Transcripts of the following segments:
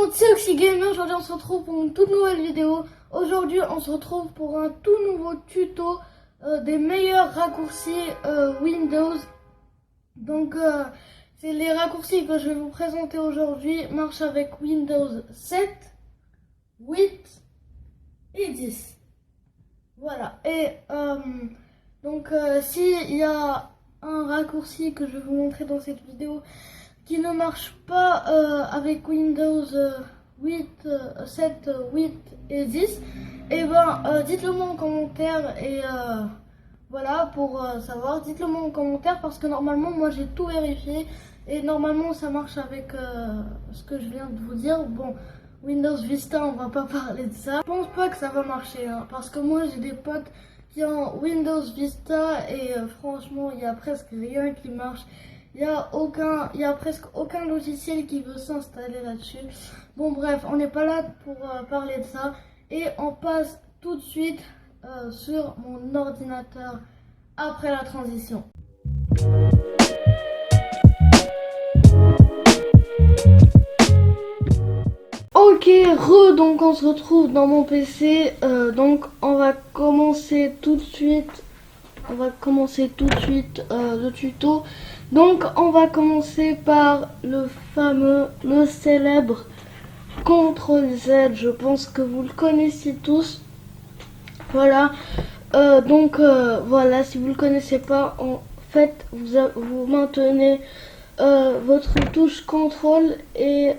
monde, c'est Oxygamer. Aujourd'hui on se retrouve pour une toute nouvelle vidéo. Aujourd'hui on se retrouve pour un tout nouveau tuto des meilleurs raccourcis Windows. Donc c'est les raccourcis que je vais vous présenter aujourd'hui marchent avec Windows 7, 8 et 10. Voilà. Et donc s'il y a un raccourci que je vais vous montrer dans cette vidéo qui ne marche pas avec Windows 8, 7, 8 et 10, et ben dites-le moi en commentaire et voilà pour savoir, dites-le moi en commentaire parce que normalement moi j'ai tout vérifié et normalement ça marche avec ce que je viens de vous dire. Bon, Windows Vista on va pas parler de ça. Je pense pas que ça va marcher hein, parce que moi j'ai des potes qui ont Windows Vista et franchement il y a presque rien qui marche. Il y a presque aucun logiciel qui veut s'installer là-dessus. Bon bref, on n'est pas là pour parler de ça. Et on passe tout de suite sur mon ordinateur après la transition. Ok, donc on se retrouve dans mon PC. Donc on va commencer tout de suite. Le tuto. Donc on va commencer par le célèbre CTRL-Z. Je pense que vous le connaissez tous. Voilà. Voilà, si vous le connaissez pas, en fait vous maintenez votre touche CTRL et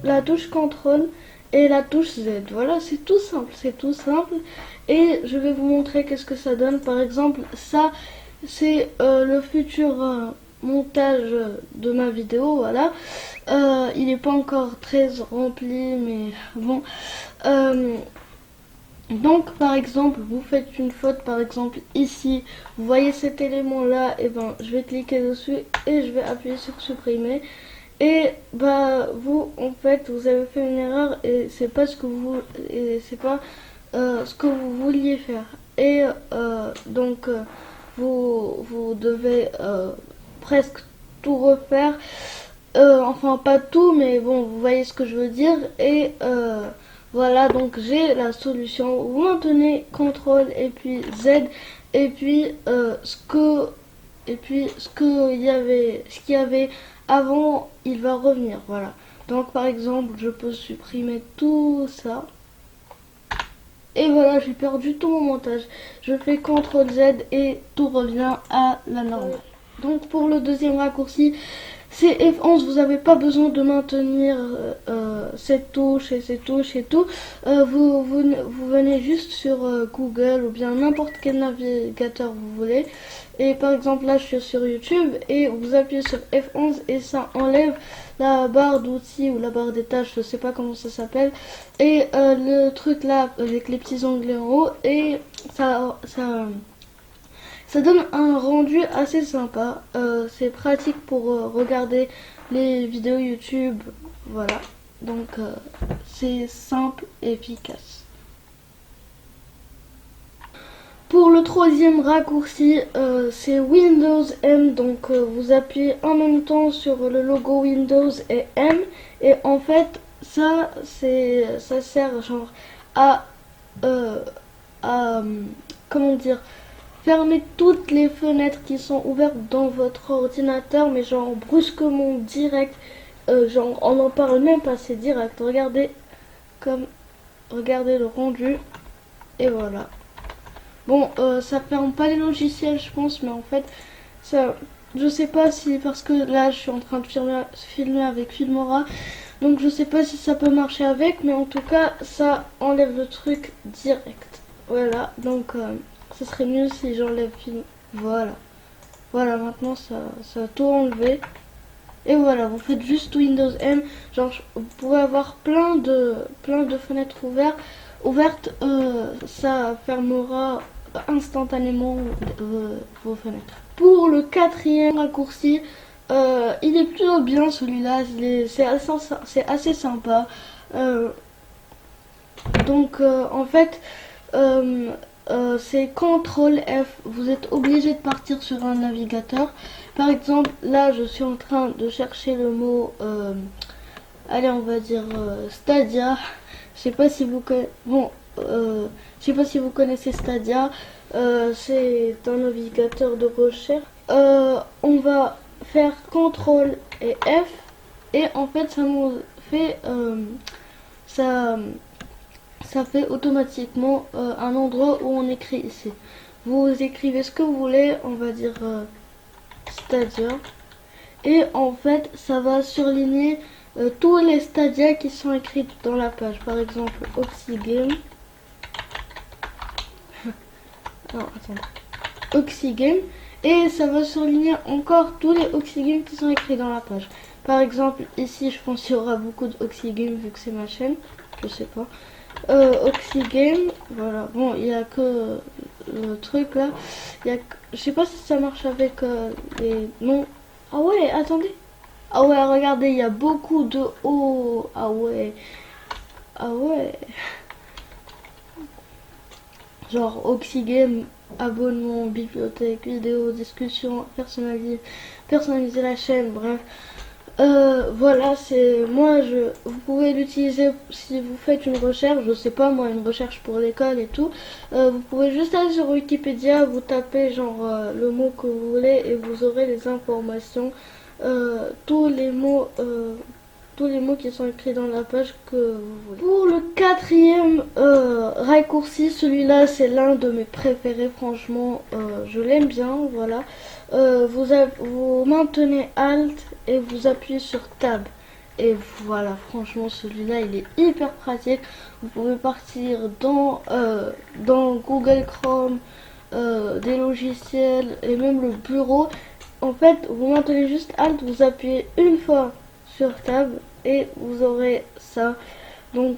la touche CTRL et la touche Z. Voilà, c'est tout simple. Et je vais vous montrer qu'est-ce que ça donne. Par exemple, ça, c'est le futur montage de ma vidéo. Voilà. Il n'est pas encore très rempli, mais bon. Donc, par exemple, vous faites une faute, par exemple, ici. Vous voyez cet élément-là, et ben, je vais cliquer dessus et je vais appuyer sur supprimer. Et bah vous en fait vous avez fait une erreur et c'est pas ce que vous vouliez faire et vous devez presque tout refaire, enfin pas tout mais bon vous voyez ce que je veux dire et voilà, donc j'ai la solution. Vous maintenez CTRL et puis Z et puis ce qu'il y avait avant, il va revenir. Voilà. Donc par exemple, je peux supprimer tout ça. Et voilà, j'ai perdu tout mon montage. Je fais CTRL Z et tout revient à la normale. Donc pour le deuxième raccourci, c'est F11, vous n'avez pas besoin de maintenir cette touche et cette touche et tout. Vous venez juste sur Google ou bien n'importe quel navigateur vous voulez. Et par exemple là je suis sur YouTube et vous appuyez sur F11 et ça enlève la barre d'outils ou la barre des tâches, je sais pas comment ça s'appelle. Et le truc là avec les petits onglets en haut et ça donne un rendu assez sympa. C'est pratique pour regarder les vidéos YouTube. Voilà. Donc c'est simple et efficace. Pour le troisième raccourci, c'est Windows M. Donc vous appuyez en même temps sur le logo Windows et M. Et en fait, ça sert genre à comment dire, fermez toutes les fenêtres qui sont ouvertes dans votre ordinateur, mais genre brusquement direct. Genre on n'en parle même pas, c'est direct. Regardez le rendu. Et voilà. Bon, ça ferme pas les logiciels, je pense, mais en fait, ça, je sais pas si, parce que là, je suis en train de filmer avec Filmora, donc je sais pas si ça peut marcher avec, mais en tout cas, ça enlève le truc direct. Voilà, donc ce serait mieux si j'enlève film. Voilà, maintenant ça a tout enlevé. Et voilà, vous faites juste Windows M. Genre, vous pouvez avoir plein de fenêtres ouvertes. Ça fermera instantanément vos fenêtres. Pour le quatrième raccourci, il est plutôt bien celui-là. C'est assez sympa. En fait, c'est CTRL F. Vous êtes obligé de partir sur un navigateur. Par exemple, là, je suis en train de chercher le mot allez, on va dire Stadia. Je sais pas si vous connaissez. Bon, je sais pas si vous connaissez Stadia. C'est un navigateur de recherche. On va faire CTRL et F et en fait ça nous fait ça fait automatiquement un endroit où on écrit ici. Vous écrivez ce que vous voulez, on va dire Stadia. Et en fait, ça va surligner tous les Stadia qui sont écrits dans la page. Par exemple, Oxygame. Non, attends. Oxygame. Et ça va surligner encore tous les Oxygames qui sont écrits dans la page. Par exemple, ici, je pense qu'il y aura beaucoup d'Oxygame vu que c'est ma chaîne. Je sais pas. Oxygame, voilà. Bon, il n'y a que le truc là. Je sais pas si ça marche avec les noms. Ah ouais, attendez. Ah ouais, regardez, il y a beaucoup de O. Ah ouais. Ah ouais. Genre Oxygame, abonnement, bibliothèque, vidéo, discussion, personnaliser la chaîne, bref. Voilà, c'est moi vous pouvez l'utiliser si vous faites une recherche, je sais pas moi, une recherche pour l'école et tout. Vous pouvez juste aller sur Wikipédia, vous tapez genre le mot que vous voulez et vous aurez les informations, tous les mots qui sont écrits dans la page que vous voulez. Pour le quatrième raccourci, celui-là c'est l'un de mes préférés, franchement, je l'aime bien, voilà. Vous maintenez Alt et vous appuyez sur Tab. Et voilà, franchement, celui-là, il est hyper pratique. Vous pouvez partir dans Google Chrome, des logiciels et même le bureau. En fait, vous maintenez juste Alt, vous appuyez une fois sur Tab et vous aurez ça. Donc,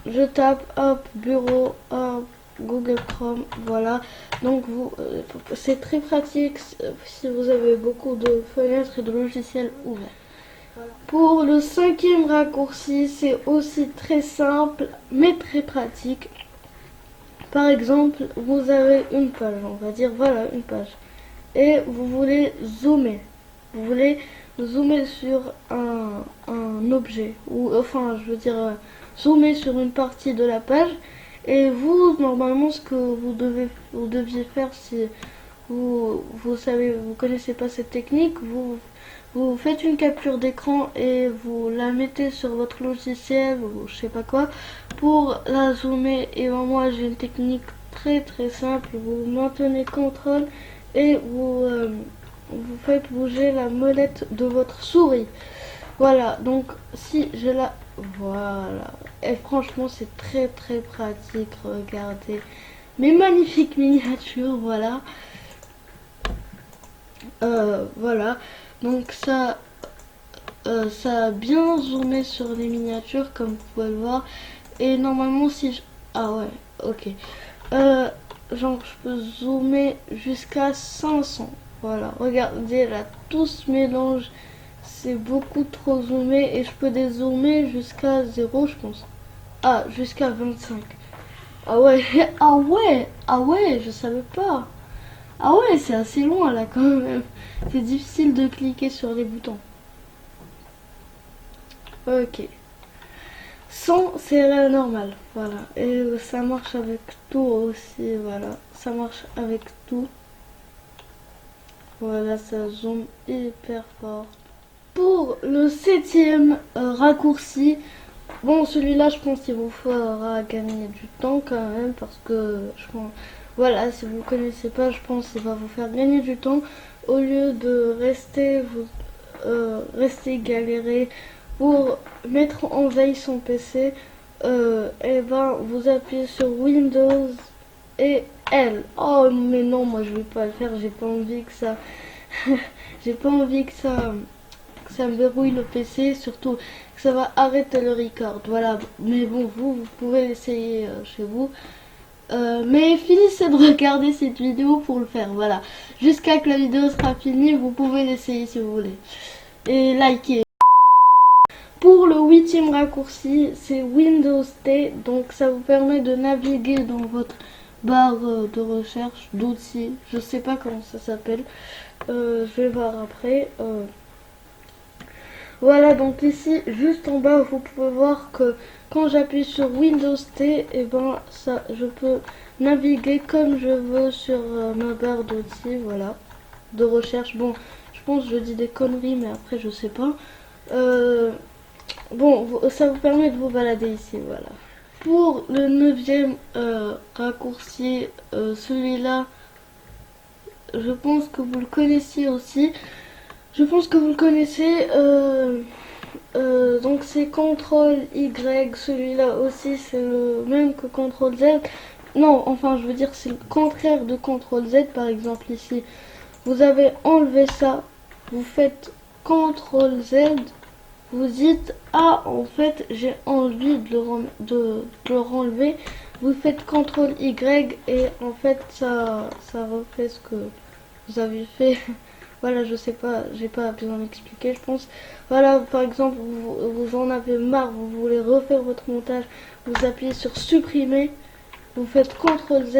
je tape, hop, bureau, hop, Google Chrome, voilà. Donc c'est très pratique si vous avez beaucoup de fenêtres et de logiciels ouverts. Voilà. Pour le cinquième raccourci, c'est aussi très simple mais très pratique. Par exemple, vous avez une page, on va dire voilà une page, et vous voulez zoomer. Vous voulez zoomer sur un objet, ou enfin je veux dire zoomer sur une partie de la page. Et vous, normalement, ce que vous deviez faire si vous connaissez pas cette technique, vous faites une capture d'écran et vous la mettez sur votre logiciel ou je sais pas quoi pour la zoomer. Et moi, j'ai une technique très très simple. Vous maintenez CTRL et vous faites bouger la molette de votre souris. Voilà, donc si je la... Voilà. Et franchement, c'est très très pratique. Regardez mes magnifiques miniatures, voilà. Voilà. Donc ça a bien zoomé sur les miniatures, comme vous pouvez le voir. Et normalement, si je... Ah ouais, ok. Genre, je peux zoomer jusqu'à 500. Voilà, regardez, là, tout se mélange. C'est beaucoup trop zoomé et je peux dézoomer jusqu'à 0, je pense. Ah, jusqu'à 25. Ah ouais, ah ouais, ah ouais, je savais pas. Ah ouais, c'est assez loin là quand même. C'est difficile de cliquer sur les boutons. Ok. 100, c'est la normale. Voilà. Et ça marche avec tout aussi. Voilà. Ça marche avec tout. Voilà, ça zoome hyper fort. Pour le septième raccourci, bon, celui-là, je pense qu'il vous fera gagner du temps quand même, parce que je pense, voilà, si vous ne connaissez pas, je pense qu'il va vous faire gagner du temps au lieu de rester galérer pour mettre en veille son PC. Et ben, vous appuyez sur Windows et L. Oh, mais non, moi je vais pas le faire. J'ai pas envie que ça, j'ai pas envie que ça me verrouille le PC, surtout que ça va arrêter le record. Voilà, mais bon, vous pouvez l'essayer chez vous. Mais finissez de regarder cette vidéo pour le faire. Voilà, jusqu'à que la vidéo sera finie, vous pouvez l'essayer si vous voulez. Et likez. Pour le huitième raccourci, c'est Windows T. Donc ça vous permet de naviguer dans votre barre de recherche, d'outils. Je sais pas comment ça s'appelle. Je vais voir après. Voilà, donc ici, juste en bas, vous pouvez voir que quand j'appuie sur Windows T, et ben ça, je peux naviguer comme je veux sur ma barre d'outils, voilà, de recherche. Bon, je pense que je dis des conneries, mais après je sais pas. Bon, ça vous permet de vous balader ici, voilà. Pour le neuvième raccourci, celui-là, je pense que vous le connaissiez aussi. Je pense que vous le connaissez. Donc c'est CTRL Y, celui-là aussi c'est le même que CTRL Z. Non, enfin je veux dire c'est le contraire de CTRL Z. Par exemple ici, vous avez enlevé ça, vous faites CTRL Z, vous dites ah en fait j'ai envie de le renlever, vous faites CTRL Y et en fait ça refait ce que vous avez fait. Voilà, je sais pas, j'ai pas besoin d'expliquer, je pense. Voilà, par exemple, vous en avez marre, vous voulez refaire votre montage, vous appuyez sur supprimer, vous faites CTRL Z.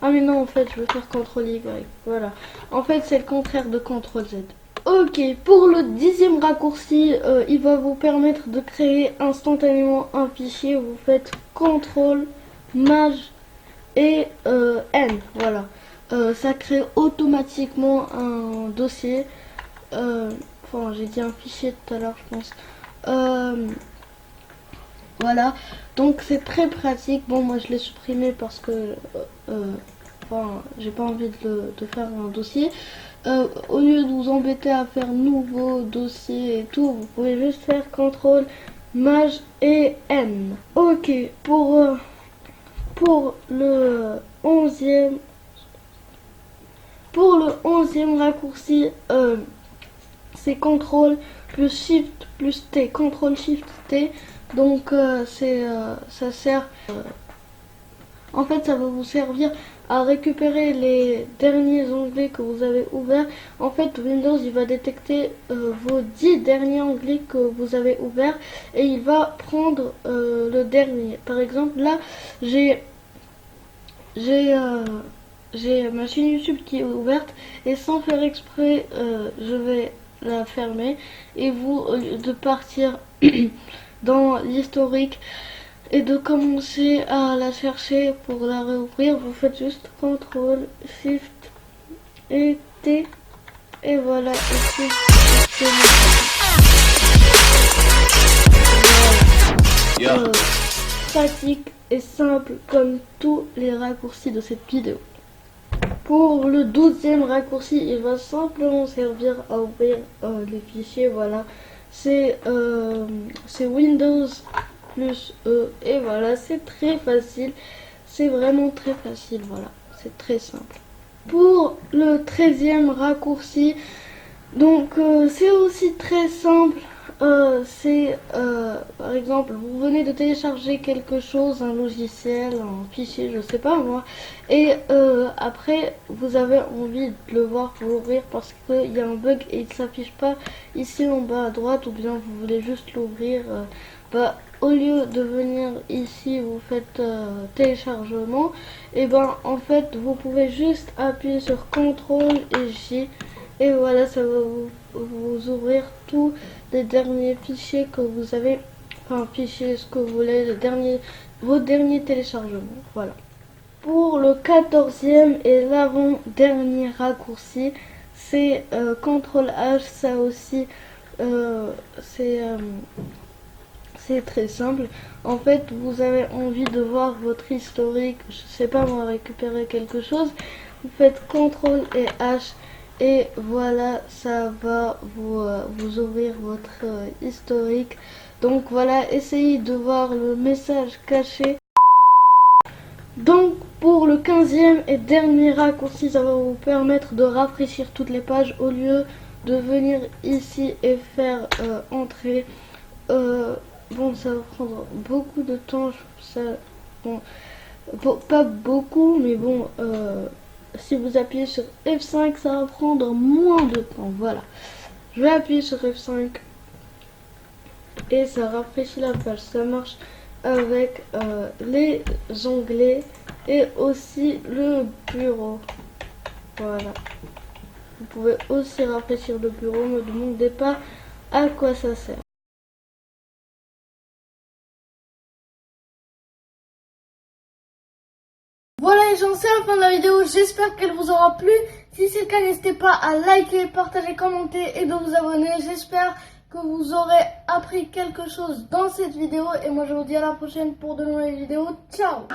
Ah mais non, en fait, je veux faire CTRL Y. Voilà. En fait, c'est le contraire de CTRL Z. Ok, pour le 10e raccourci, il va vous permettre de créer instantanément un fichier. Vous faites CTRL, Maj et N. Voilà. Ça crée automatiquement un dossier. Enfin, j'ai dit un fichier tout à l'heure, je pense. Voilà. Donc c'est très pratique. Bon, moi je l'ai supprimé parce que enfin, j'ai pas envie de faire un dossier. Au lieu de vous embêter à faire nouveau dossier et tout, vous pouvez juste faire CTRL, Maj et N. Ok, pour le 11e. Pour le 11e raccourci, c'est CTRL plus SHIFT plus T. CTRL SHIFT T. Donc ça sert. En fait, ça va vous servir à récupérer les derniers onglets que vous avez ouverts. En fait, Windows il va détecter vos 10 derniers onglets que vous avez ouverts et il va prendre le dernier. Par exemple, là, j'ai ma chaîne YouTube qui est ouverte et sans faire exprès, je vais la fermer. Et vous, au lieu de partir dans l'historique et de commencer à la chercher pour la réouvrir, vous faites juste CTRL, SHIFT et T. Et voilà, ici, c'est voilà. Pratique et simple comme tous les raccourcis de cette vidéo. Pour le 12e raccourci, il va simplement servir à ouvrir les fichiers. Voilà, c'est Windows plus E et voilà, c'est très facile. C'est vraiment très facile. Voilà, c'est très simple. Pour le 13e raccourci, donc c'est aussi très simple. Par exemple, vous venez de télécharger quelque chose, un logiciel, un fichier, je sais pas moi, et après vous avez envie de le voir pour l'ouvrir parce qu'il y a un bug et il s'affiche pas ici en bas à droite, ou bien vous voulez juste l'ouvrir. Au lieu de venir ici, vous faites téléchargement, et ben en fait vous pouvez juste appuyer sur CTRL et J. Et voilà, ça va vous ouvrir tous les derniers fichiers que vous avez, enfin fichiers, ce que vous voulez, vos derniers téléchargements. Voilà. Pour le 14e et l'avant-dernier raccourci, c'est CTRL H. Ça aussi, c'est très simple. En fait, vous avez envie de voir votre historique, je sais pas moi, récupérer quelque chose, vous faites CTRL et H. Et voilà, ça va vous ouvrir votre historique. Donc voilà, essayez de voir le message caché. Donc pour le 15e et dernier raccourci, ça va vous permettre de rafraîchir toutes les pages au lieu de venir ici et faire entrer. Bon, ça va prendre beaucoup de temps. Ça, bon, pas beaucoup, mais bon. Si vous appuyez sur F5, ça va prendre moins de temps. Voilà. Je vais appuyer sur F5 et ça rafraîchit la page. Ça marche avec les onglets et aussi le bureau. Voilà. Vous pouvez aussi rafraîchir le bureau. Ne demandez pas à quoi ça sert. Voilà les gens, c'est la fin de la vidéo, j'espère qu'elle vous aura plu. Si c'est le cas, n'hésitez pas à liker, partager, commenter et de vous abonner. J'espère que vous aurez appris quelque chose dans cette vidéo. Et moi je vous dis à la prochaine pour de nouvelles vidéos. Ciao!